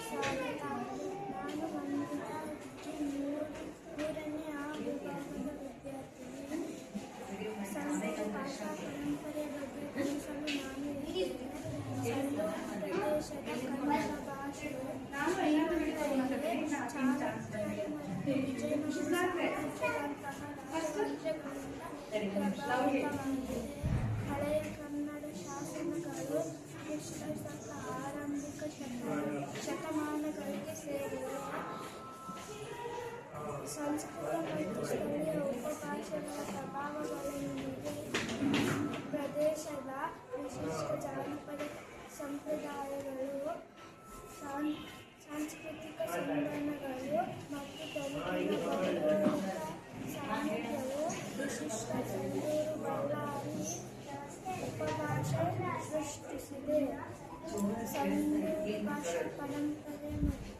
ಸ್ವಾಗತ. ನಾನು ವಂದಿತಾ ಜಿ. ಮೂರನೇ ಆ ವಿಭಾಗದ ವಿದ್ಯಾರ್ಥಿನಿ. ಸಂಡೂರು ಭಾಷಾ ಪರಂಪರೆ ಬಗ್ಗೆ ತಿಳಿಸಲು ನಾನು ಇದ್ದೇನೆ. ಸಂಡೂರು ಪ್ರದೇಶದ ಕನ್ನಡ ಭಾಷೆಯು ಶ್ರೀಮಂತರಿಗೆ ಚಾಲುಕ್ಯರು ಮತ್ತು ವಿಜಯನಗರ ಸಾಮ್ರಾಜ್ಯದಂತಹ ರಾಜವಂಶಗಳಿಂದ ಪ್ರಭಾವಿತವಾಗಿದೆ. ಹಳೆಯ ಕನ್ನಡ ಶಾಸನಗಳು ಕ್ರಿಸ್ತಶಕ ಆರಂಭಿಕ ಶತಮಾನಗಳಿಗೆ ಸೇರಿವೆ. ಸಂಸ್ಕೃತ ಮತ್ತು ಸ್ಥಳೀಯ ಉಪಭಾಷೆಗಳ ಪ್ರಭಾವಗಳೊಂದಿಗೆ ಪ್ರದೇಶದ ವಿಶಿಷ್ಟ ಜಾನಪದ ಸಂಪ್ರದಾಯಗಳು, ಸಾಂಸ್ಕೃತಿಕ ಸಂಬಂಧಗಳು ಮತ್ತು ತೆಲುಗಿನ ಭೌಗೋಳಿಕ ಸಾಹಿತ್ಯವು ವಿಶಿಷ್ಟ ಸಂಡೂರು ಬಳ್ಳಾರಿ ಉಪಭಾಷೆ ಸೃಷ್ಟಿಸಿದೆ. ಸಂಡೂರು ಭಾಷಾ ಪರಂಪರೆ ಮತ್ತು